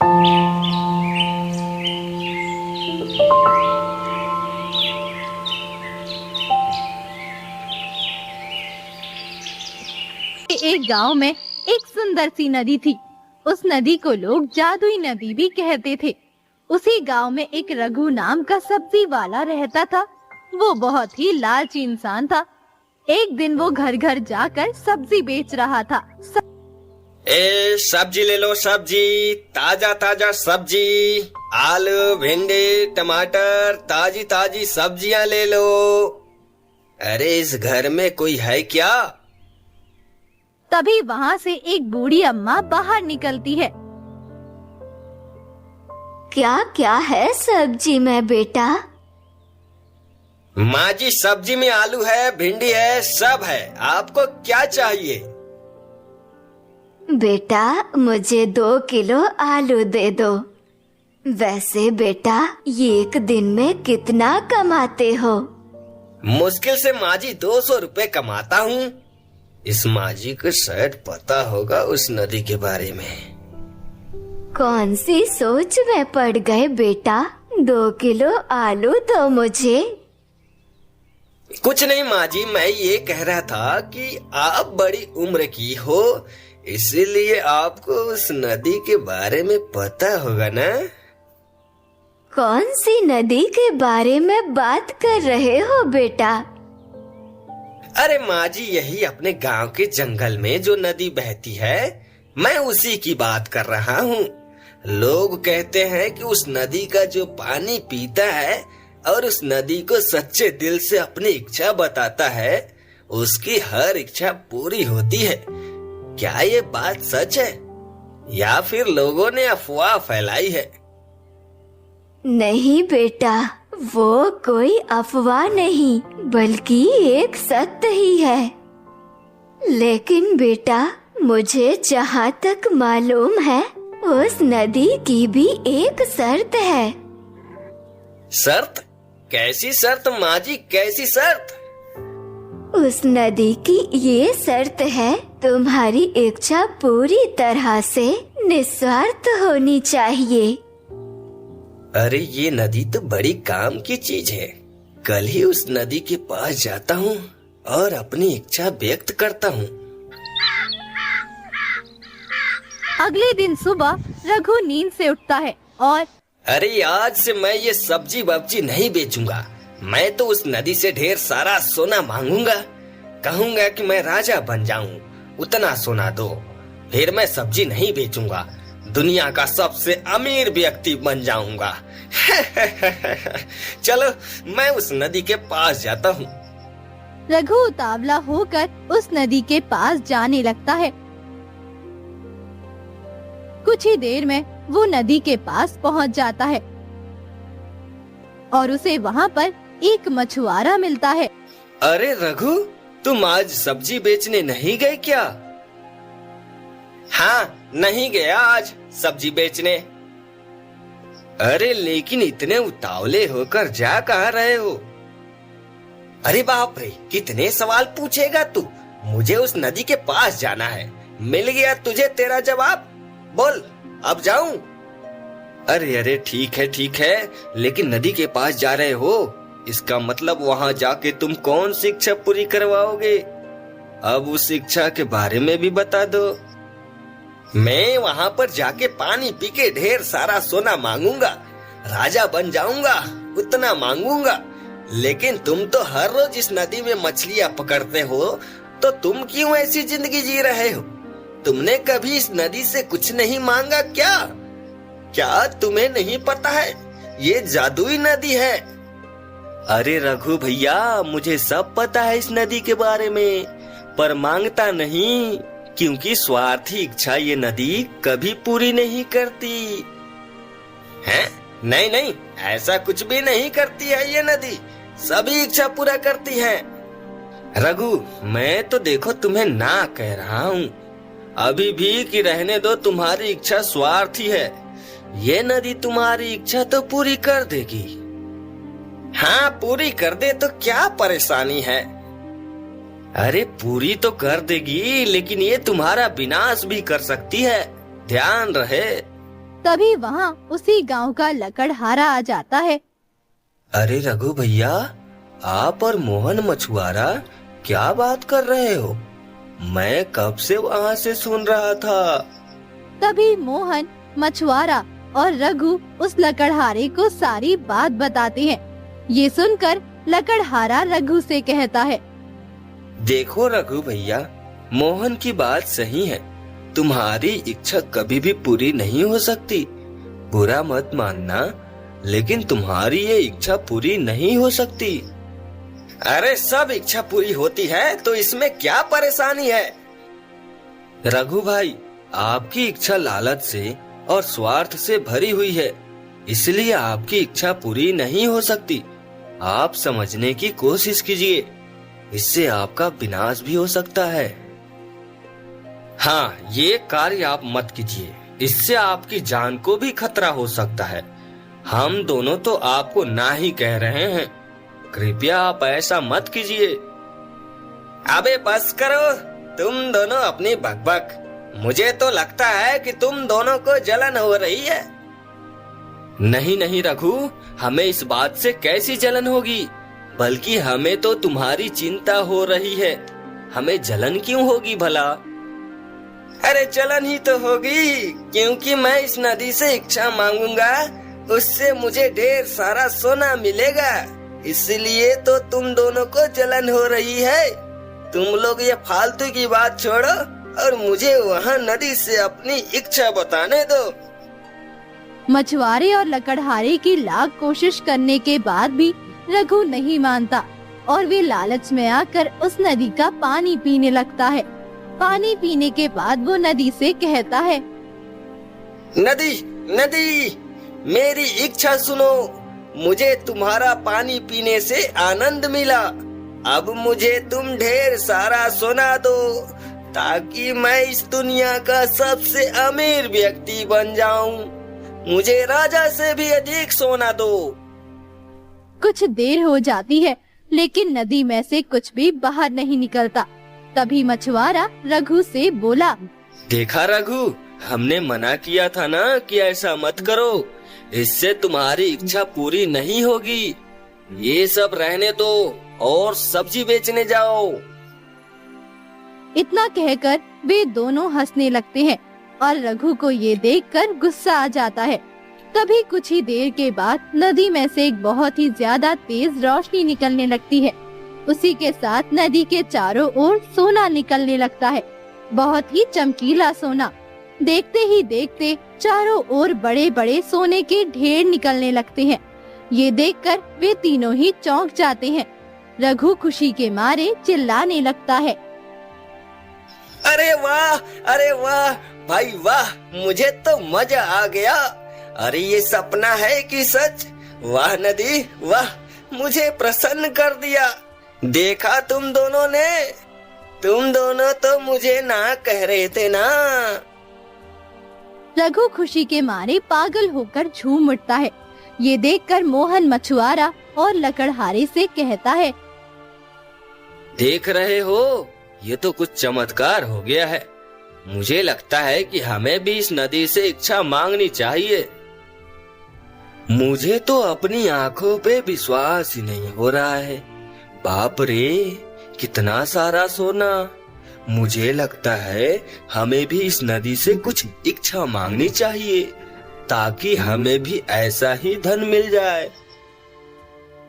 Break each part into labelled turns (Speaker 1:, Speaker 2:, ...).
Speaker 1: एक गांव में एक सुंदर सी नदी थी। उस नदी को लोग जादुई नदी भी कहते थे। उसी गांव में एक रघु नाम का सब्जी वाला रहता था। वो बहुत ही लालची इंसान था। एक दिन वो घर घर जाकर सब्जी बेच रहा था।
Speaker 2: सब्जी ले लो, सब्जी, ताजा ताजा सब्जी, आलू, भिंडी, टमाटर, ताजी ताजी सब्जियां ले लो। अरे इस घर में कोई है क्या?
Speaker 1: तभी वहाँ से एक बूढ़ी अम्मा बाहर निकलती है।
Speaker 3: क्या क्या है सब्जी में बेटा?
Speaker 2: माँ जी, सब्जी में आलू है, भिंडी है, सब है। आपको क्या चाहिए?
Speaker 3: बेटा मुझे 2 किलो आलू दे दो। वैसे बेटा ये एक दिन में कितना कमाते हो?
Speaker 2: मुश्किल से माँ जी 200 रुपए कमाता हूँ। इस माँ जी को शायद पता होगा उस नदी के बारे में।
Speaker 3: कौन सी सोच में पड़ गए बेटा? 2 किलो आलू दो मुझे।
Speaker 2: कुछ नहीं माँ जी, मैं ये कह रहा था कि आप बड़ी उम्र की हो, इसीलिए आपको उस नदी के बारे में पता होगा ना।
Speaker 3: कौन सी नदी के बारे में बात कर रहे हो बेटा?
Speaker 2: अरे माँ जी, यही अपने गांव के जंगल में जो नदी बहती है, मैं उसी की बात कर रहा हूँ। लोग कहते हैं कि उस नदी का जो पानी पीता है और उस नदी को सच्चे दिल से अपनी इच्छा बताता है, उसकी हर इच्छा पूरी होती है। क्या ये बात सच है या फिर लोगों ने अफवाह फैलाई है?
Speaker 3: नहीं बेटा, वो कोई अफवाह नहीं बल्कि एक सत्य ही है। लेकिन बेटा मुझे जहाँ तक मालूम है उस नदी की भी एक शर्त है।
Speaker 2: शर्त? कैसी शर्त माँ जी, कैसी शर्त?
Speaker 3: उस नदी की ये शर्त है, तुम्हारी इच्छा पूरी तरह से निस्वार्थ होनी चाहिए।
Speaker 2: अरे ये नदी तो बड़ी काम की चीज है। कल ही उस नदी के पास जाता हूँ और अपनी इच्छा व्यक्त करता हूँ।
Speaker 1: अगले दिन सुबह रघु नींद से उठता है और
Speaker 2: अरे आज से मैं ये सब्जी वब्जी नहीं बेचूंगा। मैं तो उस नदी से ढेर सारा सोना मांगूंगा। कहूंगा कि मैं राजा बन जाऊं, उतना सोना दो। फिर मैं सब्जी नहीं बेचूंगा, दुनिया का सबसे अमीर व्यक्ति बन जाऊंगा। चलो मैं उस नदी के पास जाता हूँ।
Speaker 1: रघु उतावला होकर उस नदी के पास जाने लगता है। कुछ ही देर में वो नदी के पास पहुँच जाता है और उसे वहाँ पर एक मछुआरा मिलता है।
Speaker 2: अरे रघु, तुम आज सब्जी बेचने नहीं गए क्या? हाँ, नहीं गया आज सब्जी बेचने। अरे लेकिन इतने उतावले होकर जा कहाँ रहे हो? अरे बाप रे, कितने सवाल पूछेगा तू? मुझे उस नदी के पास जाना है। मिल गया तुझे तेरा जवाब। बोल, अब जाऊं? अरे अरे ठीक है, लेकिन नदी के पास जा रहे हो, इसका मतलब वहाँ जाके तुम कौन सी इच्छा पूरी करवाओगे? अब उस इच्छा के बारे में भी बता दो। मैं वहाँ पर जाके पानी पी के ढेर सारा सोना मांगूंगा, राजा बन जाऊंगा, उतना मांगूंगा। लेकिन तुम तो हर रोज इस नदी में मछलियाँ पकड़ते हो, तो तुम क्यों ऐसी जिंदगी जी रहे हो? तुमने कभी इस नदी से कुछ नहीं मांगा क्या? क्या तुम्हें नहीं पता है ये जादुई नदी है? अरे रघु भैया, मुझे सब पता है इस नदी के बारे में, पर मांगता नहीं, क्योंकि स्वार्थी इच्छा ये नदी कभी पूरी नहीं करती है। नहीं नहीं, ऐसा कुछ भी नहीं करती है ये नदी, सभी इच्छा पूरा करती है। रघु, मैं तो देखो तुम्हें ना कह रहा हूँ अभी भी कि रहने दो, तुम्हारी इच्छा स्वार्थी है। ये नदी तुम्हारी इच्छा तो पूरी कर देगी। हाँ, पूरी कर दे तो क्या परेशानी है? अरे पूरी तो कर देगी, लेकिन ये तुम्हारा विनाश भी कर सकती है, ध्यान रहे।
Speaker 1: तभी वहाँ उसी गांव का लकड़हारा आ जाता है।
Speaker 2: अरे रघु भैया, आप और मोहन मछुआरा क्या बात कर रहे हो? मैं कब से वहाँ से सुन रहा था।
Speaker 1: तभी मोहन, मछुआरा और रघु उस लकड़हारे को सारी बात बताते हैं। ये सुनकर लकड़हारा रघु से कहता है,
Speaker 2: देखो रघु भैया, मोहन की बात सही है। तुम्हारी इच्छा कभी भी पूरी नहीं हो सकती। बुरा मत मानना, लेकिन तुम्हारी ये इच्छा पूरी नहीं हो सकती। अरे सब इच्छा पूरी होती है तो इसमें क्या परेशानी है? रघु भाई, आपकी इच्छा लालच से और स्वार्थ से भरी हुई है, इसलिए आपकी इच्छा पूरी नहीं हो सकती। आप समझने की कोशिश कीजिए, इससे आपका विनाश भी हो सकता है। हाँ, ये कार्य आप मत कीजिए, इससे आपकी जान को भी खतरा हो सकता है। हम दोनों तो आपको ना ही कह रहे हैं, कृपया आप ऐसा मत कीजिए। अबे बस करो तुम दोनों अपनी बकबक। मुझे तो लगता है कि तुम दोनों को जलन हो रही है। नहीं नहीं रघु, हमें इस बात से कैसी जलन होगी, बल्कि हमें तो तुम्हारी चिंता हो रही है। हमें जलन क्यों होगी भला? अरे जलन ही तो होगी, क्योंकि मैं इस नदी से इच्छा मांगूंगा, उससे मुझे ढेर सारा सोना मिलेगा। इसलिए तो तुम दोनों को जलन हो रही है। तुम लोग ये फालतू की बात छोड़ो और मुझे वहाँ नदी से अपनी इच्छा बताने दो।
Speaker 1: मछुआरे और लकड़हारे की लाख कोशिश करने के बाद भी रघु नहीं मानता और वे लालच में आकर उस नदी का पानी पीने लगता है। पानी पीने के बाद वो नदी से कहता है,
Speaker 2: नदी नदी, मेरी इच्छा सुनो। मुझे तुम्हारा पानी पीने से आनंद मिला। अब मुझे तुम ढेर सारा सोना दो, ताकि मैं इस दुनिया का सबसे अमीर व्यक्ति बन जाऊं। मुझे राजा से भी अधिक सोना दो।
Speaker 1: कुछ देर हो जाती है, लेकिन नदी में से कुछ भी बाहर नहीं निकलता। तभी मछुआरा रघु से बोला,
Speaker 2: देखा रघु, हमने मना किया था ना कि ऐसा मत करो, इससे तुम्हारी इच्छा पूरी नहीं होगी। ये सब रहने दो और सब्जी बेचने जाओ।
Speaker 1: इतना कहकर वे दोनों हंसने लगते हैं और रघु को ये देखकर गुस्सा आ जाता है। तभी कुछ ही देर के बाद नदी में से एक बहुत ही ज्यादा तेज रोशनी निकलने लगती है। उसी के साथ नदी के चारों ओर सोना निकलने लगता है, बहुत ही चमकीला सोना। देखते ही देखते चारों ओर बड़े बड़े सोने के ढेर निकलने लगते हैं। ये देखकर वे तीनों ही चौंक जाते हैं। रघु खुशी के मारे चिल्लाने लगता है,
Speaker 2: अरे वाह, अरे वाह भाई वाह, मुझे तो मजा आ गया। अरे ये सपना है कि सच? वाह नदी वाह, मुझे प्रसन्न कर दिया। देखा तुम दोनों ने, तुम दोनों तो मुझे ना कह रहे थे ना।
Speaker 1: रघु खुशी के मारे पागल होकर झूम उठता है। ये देखकर मोहन मछुआरा और लकड़हारे से कहता है,
Speaker 2: देख रहे हो, ये तो कुछ चमत्कार हो गया है। मुझे लगता है कि हमें भी इस नदी से इच्छा मांगनी चाहिए। मुझे तो अपनी आंखों पे विश्वास ही नहीं हो रहा है। बाप रे, कितना सारा सोना। मुझे लगता है हमें भी इस नदी से कुछ इच्छा मांगनी चाहिए, ताकि हमें भी ऐसा ही धन मिल जाए।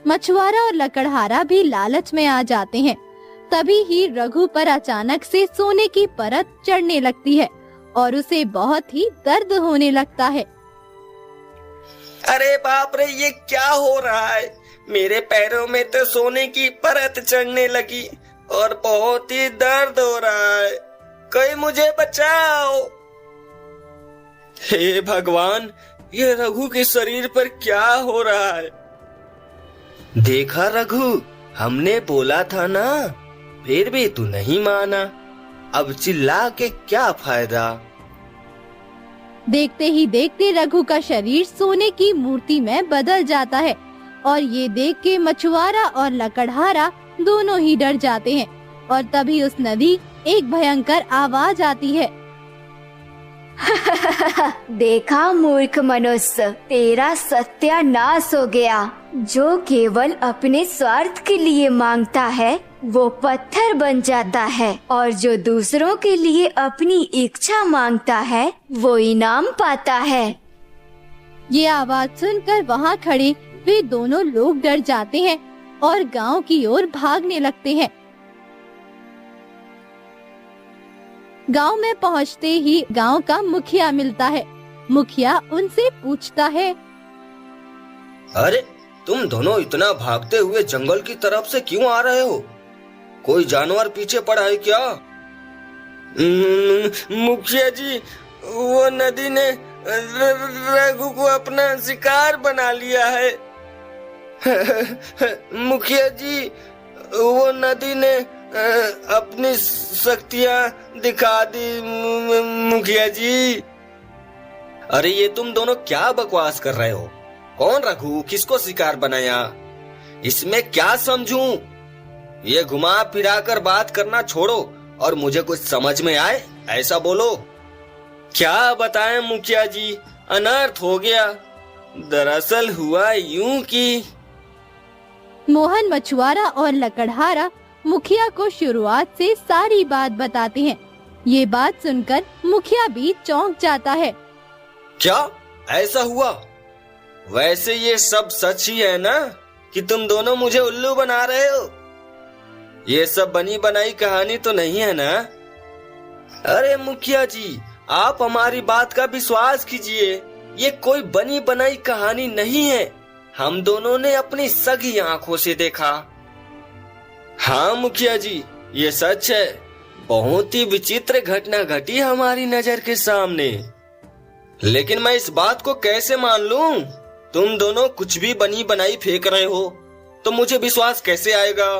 Speaker 1: मछुआरा और लकड़हारा भी लालच में आ जाते हैं। तभी ही रघु पर अचानक से सोने की परत चढ़ने लगती है और उसे बहुत ही दर्द होने लगता है।
Speaker 2: अरे बाप रे, ये क्या हो रहा है? मेरे पैरों में तो सोने की परत चढ़ने लगी और बहुत ही दर्द हो रहा है। कोई मुझे बचाओ। हे भगवान, ये रघु के शरीर पर क्या हो रहा है? देखा रघु, हमने बोला था ना, फिर भी तू नहीं माना। अब चिल्ला के क्या फायदा?
Speaker 1: देखते ही देखते रघु का शरीर सोने की मूर्ति में बदल जाता है और ये देख के मछुआरा और लकड़हारा दोनों ही डर जाते हैं। और तभी उस नदी एक भयंकर आवाज आती है,
Speaker 3: देखा मूर्ख मनुष्य, तेरा सत्यानाश हो गया। जो केवल अपने स्वार्थ के लिए मांगता है वो पत्थर बन जाता है, और जो दूसरों के लिए अपनी इच्छा मांगता है वो इनाम पाता है।
Speaker 1: ये आवाज सुनकर वहाँ खड़े वे दोनों लोग डर जाते हैं और गांव की ओर भागने लगते हैं। गांव में पहुँचते ही गांव का मुखिया मिलता है। मुखिया उनसे पूछता है,
Speaker 2: अरे तुम दोनों इतना भागते हुए जंगल की तरफ से क्यों आ रहे हो? कोई जानवर पीछे पड़ा है क्या? मुखिया जी, वो नदी ने रघु को अपना शिकार बना लिया है। मुखिया जी, वो नदी ने अपनी शक्तियां दिखा दी। मुखिया जी। अरे ये तुम दोनों क्या बकवास कर रहे हो? कौन रघु, किसको शिकार बनाया? इसमें क्या समझूं? ये घुमा फिरा कर बात करना छोड़ो और मुझे कुछ समझ में आए ऐसा बोलो। क्या बताएं मुखिया जी, अनर्थ हो गया। दरअसल हुआ यूं कि
Speaker 1: मोहन मछुआरा और लकड़हारा मुखिया को शुरुआत से सारी बात बताते हैं। ये बात सुनकर मुखिया भी चौंक जाता है।
Speaker 2: क्या ऐसा हुआ? वैसे ये सब सच ही है ना कि तुम दोनों मुझे उल्लू बना रहे हो? ये सब बनी बनाई कहानी तो नहीं है ना? अरे मुखिया जी, आप हमारी बात का विश्वास कीजिए। ये कोई बनी बनाई कहानी नहीं है। हम दोनों ने अपनी सगी आंखों से देखा। हाँ मुखिया जी, ये सच है। बहुत ही विचित्र घटना घटी हमारी नजर के सामने। लेकिन मैं इस बात को कैसे मान लूं? तुम दोनों कुछ भी बनी बनाई फेंक रहे हो तो मुझे विश्वास कैसे आएगा?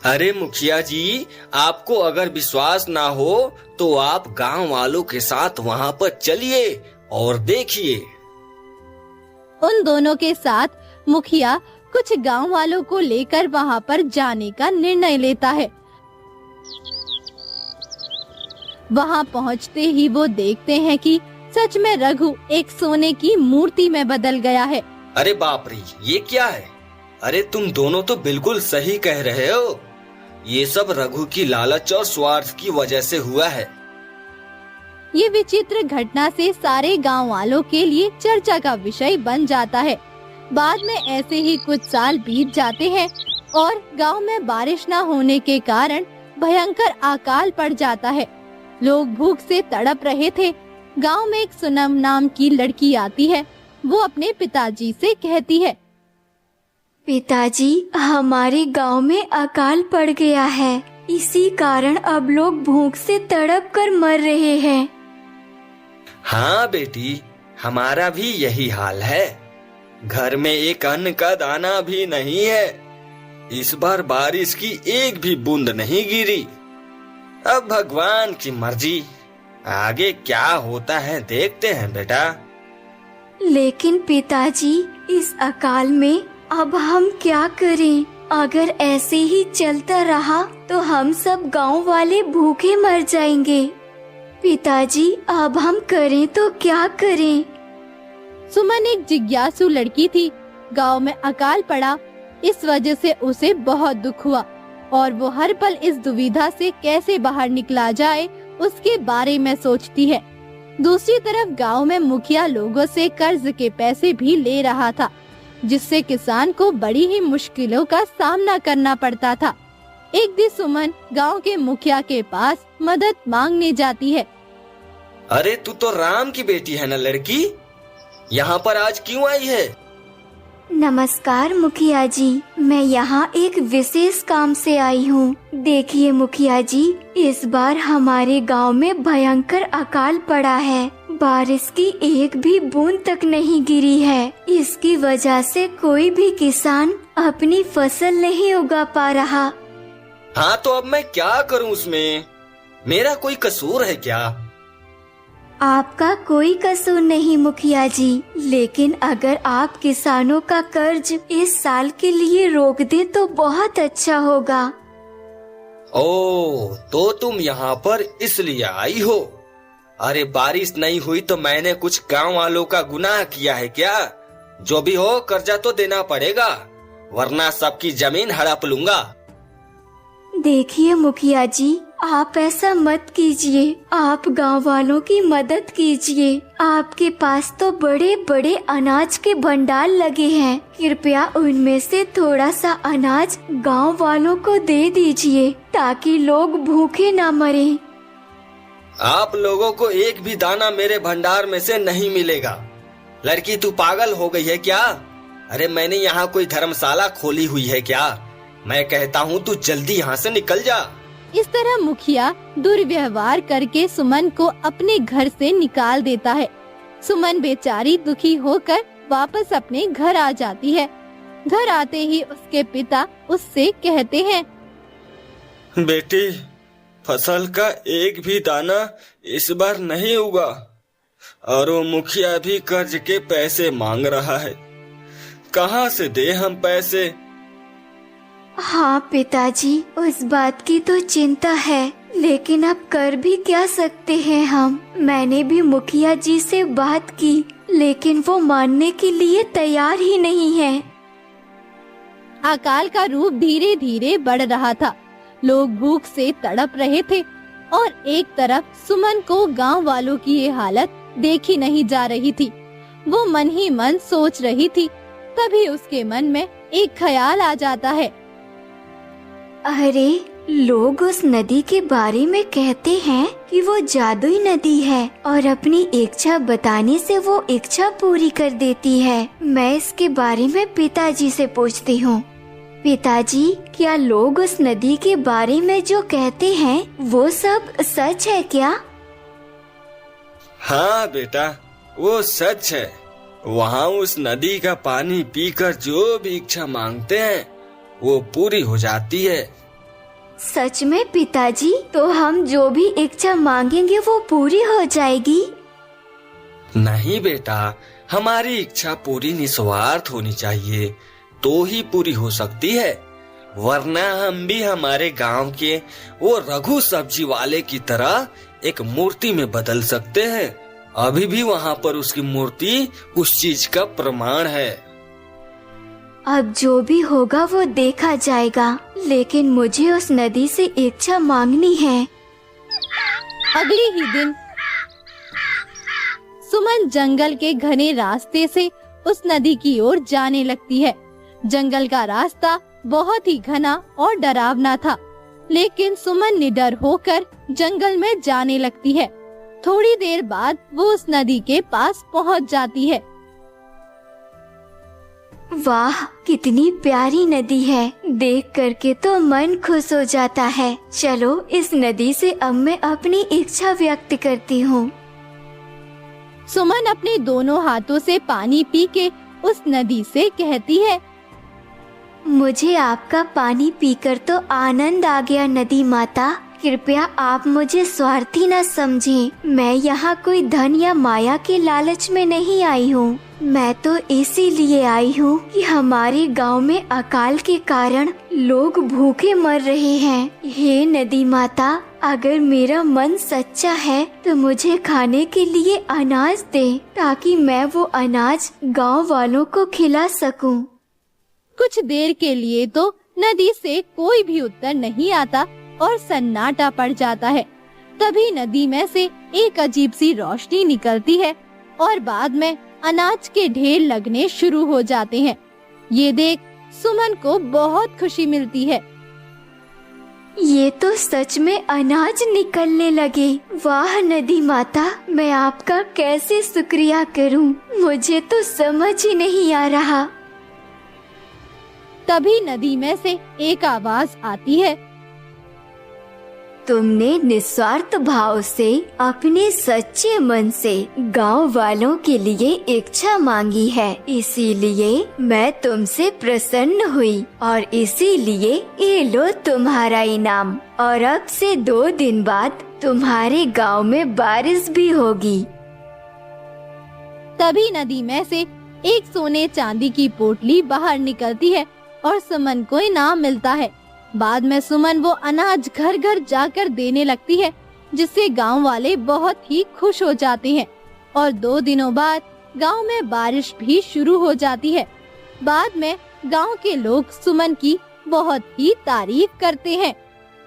Speaker 2: अरे मुखिया जी, आपको अगर विश्वास ना हो तो आप गांव वालों के साथ वहां पर चलिए और देखिए।
Speaker 1: उन दोनों के साथ मुखिया कुछ गांव वालों को लेकर वहां पर जाने का निर्णय लेता है। वहां पहुंचते ही वो देखते हैं कि सच में रघु एक सोने की मूर्ति में बदल गया है।
Speaker 2: अरे बाप रे, ये क्या है? अरे तुम दोनों तो बिल्कुल सही कह रहे हो। ये सब रघु की लालच और स्वार्थ की वजह से हुआ है।
Speaker 1: ये विचित्र घटना से सारे गांव वालों के लिए चर्चा का विषय बन जाता है। बाद में ऐसे ही कुछ साल बीत जाते हैं और गांव में बारिश न होने के कारण भयंकर अकाल पड़ जाता है। लोग भूख से तड़प रहे थे। गांव में एक सुनम नाम की लड़की आती है। वो अपने पिताजी से कहती है,
Speaker 3: पिताजी, हमारे गांव में अकाल पड़ गया है। इसी कारण अब लोग भूख से तड़प कर मर रहे हैं।
Speaker 2: हाँ बेटी, हमारा भी यही हाल है। घर में एक अन्न का दाना भी नहीं है। इस बार बारिश की एक भी बूंद नहीं गिरी। अब भगवान की मर्जी, आगे क्या होता है देखते हैं बेटा।
Speaker 3: लेकिन पिताजी, इस अकाल में अब हम क्या करें? अगर ऐसे ही चलता रहा तो हम सब गांव वाले भूखे मर जाएंगे। पिताजी, अब हम करें तो क्या करें?
Speaker 1: सुमन एक जिज्ञासु लड़की थी। गांव में अकाल पड़ा, इस वजह से उसे बहुत दुख हुआ और वो हर पल इस दुविधा से कैसे बाहर निकला जाए उसके बारे में सोचती है। दूसरी तरफ गांव में मुखिया लोगों से कर्ज के पैसे भी ले रहा था, जिससे किसान को बड़ी ही मुश्किलों का सामना करना पड़ता था। एक दिन सुमन गांव के मुखिया के पास मदद मांगने जाती है।
Speaker 2: अरे तू तो राम की बेटी है ना लड़की, यहाँ पर आज क्यों आई है?
Speaker 3: नमस्कार मुखिया जी, मैं यहाँ एक विशेष काम से आई हूँ। देखिए मुखिया जी, इस बार हमारे गांव में भयंकर अकाल पड़ा है। बारिश की एक भी बूंद तक नहीं गिरी है। इसकी वजह से कोई भी किसान अपनी फसल नहीं उगा पा रहा।
Speaker 2: हाँ तो अब मैं क्या करूँ उसमें? मेरा कोई कसूर है क्या?
Speaker 3: आपका कोई कसूर नहीं मुखिया जी, लेकिन अगर आप किसानों का कर्ज इस साल के लिए रोक दे तो बहुत अच्छा होगा।
Speaker 2: ओह, तो तुम यहाँ पर इसलिए आई हो। अरे बारिश नहीं हुई तो मैंने कुछ गांव वालों का गुनाह किया है क्या? जो भी हो कर्जा तो देना पड़ेगा, वरना सबकी जमीन हड़प लूंगा।
Speaker 3: देखिए मुखिया जी, आप ऐसा मत कीजिए। आप गांव वालों की मदद कीजिए। आपके पास तो बड़े बड़े अनाज के भंडार लगे हैं। कृपया उनमें से थोड़ा सा अनाज गांव वालों को दे दीजिए ताकि लोग भूखे ना मरें।
Speaker 2: आप लोगों को एक भी दाना मेरे भंडार में से नहीं मिलेगा। लड़की तू पागल हो गई है क्या? अरे मैंने यहाँ कोई धर्मशाला खोली हुई है क्या? मैं कहता हूँ तू जल्दी यहाँ से निकल जा।
Speaker 1: इस तरह मुखिया दुर्व्यवहार करके सुमन को अपने घर से निकाल देता है। सुमन बेचारी दुखी होकर वापस अपने घर आ जाती है। घर आते ही उसके पिता उससे कहते हैं,
Speaker 2: बेटी, फसल का एक भी दाना इस बार नहीं उगा और वो मुखिया भी कर्ज के पैसे मांग रहा है। कहाँ से दे हम पैसे?
Speaker 3: हाँ पिताजी, उस बात की तो चिंता है, लेकिन अब कर भी क्या सकते हैं हम। मैंने भी मुखिया जी से बात की, लेकिन वो मानने के लिए तैयार ही नहीं है।
Speaker 1: अकाल का रूप धीरे धीरे बढ़ रहा था। लोग भूख से तड़प रहे थे और एक तरफ सुमन को गांव वालों की ये हालत देखी नहीं जा रही थी। वो मन ही मन सोच रही थी। तभी उसके मन में एक ख्याल आ जाता है।
Speaker 3: अरे, लोग उस नदी के बारे में कहते हैं कि वो जादुई नदी है और अपनी इच्छा बताने से वो इच्छा पूरी कर देती है। मैं इसके बारे में पिताजी से पूछती हूँ। पिताजी, क्या लोग उस नदी के बारे में जो कहते हैं वो सब सच है क्या?
Speaker 2: हाँ बेटा, वो सच है। वहाँ उस नदी का पानी पीकर जो भी इच्छा मांगते हैं वो पूरी हो जाती है।
Speaker 3: सच में पिताजी? तो हम जो भी इच्छा मांगेंगे वो पूरी हो जाएगी?
Speaker 2: नहीं बेटा, हमारी इच्छा पूरी निस्वार्थ होनी चाहिए, तो ही पूरी हो सकती है। वरना हम भी हमारे गांव के वो रघु सब्जी वाले की तरह एक मूर्ति में बदल सकते हैं। अभी भी वहाँ पर उसकी मूर्ति उस चीज का प्रमाण है।
Speaker 3: अब जो भी होगा वो देखा जाएगा, लेकिन मुझे उस नदी से इच्छा मांगनी है।
Speaker 1: अगले ही दिन सुमन जंगल के घने रास्ते से उस नदी की ओर जाने लगती है। जंगल का रास्ता बहुत ही घना और डरावना था, लेकिन सुमन निडर होकर जंगल में जाने लगती है। थोड़ी देर बाद वो उस नदी के पास पहुंच जाती है।
Speaker 3: वाह, कितनी प्यारी नदी है। देख करके तो मन खुश हो जाता है। चलो इस नदी से अब मैं अपनी इच्छा व्यक्त करती हूँ।
Speaker 1: सुमन अपने दोनों हाथों से पानी पी के उस नदी से कहती है,
Speaker 3: मुझे आपका पानी पीकर तो आनंद आ गया नदी माता। कृपया आप मुझे स्वार्थी न समझें। मैं यहाँ कोई धन या माया के लालच में नहीं आई हूँ। मैं तो इसीलिए आई हूँ कि हमारे गांव में अकाल के कारण लोग भूखे मर रहे हैं। हे नदी माता, अगर मेरा मन सच्चा है तो मुझे खाने के लिए अनाज दे, ताकि मैं वो अनाज गांव वालों को खिला सकूं।
Speaker 1: कुछ देर के लिए तो नदी से कोई भी उत्तर नहीं आता और सन्नाटा पड़ जाता है। तभी नदी में से एक अजीब सी रोशनी निकलती है और बाद में अनाज के ढेर लगने शुरू हो जाते हैं। ये देख सुमन को बहुत खुशी मिलती है।
Speaker 3: ये तो सच में अनाज निकलने लगे। वाह नदी माता, मैं आपका कैसे शुक्रिया करूं? मुझे तो समझ ही नहीं आ रहा।
Speaker 1: तभी नदी में से एक आवाज आती है,
Speaker 3: तुमने निस्वार्थ भाव से अपने सच्चे मन से गांव वालों के लिए इच्छा मांगी है, इसीलिए मैं तुमसे प्रसन्न हुई और इसीलिए ये लो तुम्हारा इनाम। और अब से 2 दिन बाद तुम्हारे गांव में बारिश भी होगी।
Speaker 1: तभी नदी में से एक सोने चांदी की पोटली बाहर निकलती है और सुमन को इनाम मिलता है। बाद में सुमन वो अनाज घर घर जाकर देने लगती है, जिससे गांव वाले बहुत ही खुश हो जाते हैं और 2 दिनों बाद गांव में बारिश भी शुरू हो जाती है। बाद में गांव के लोग सुमन की बहुत ही तारीफ करते हैं।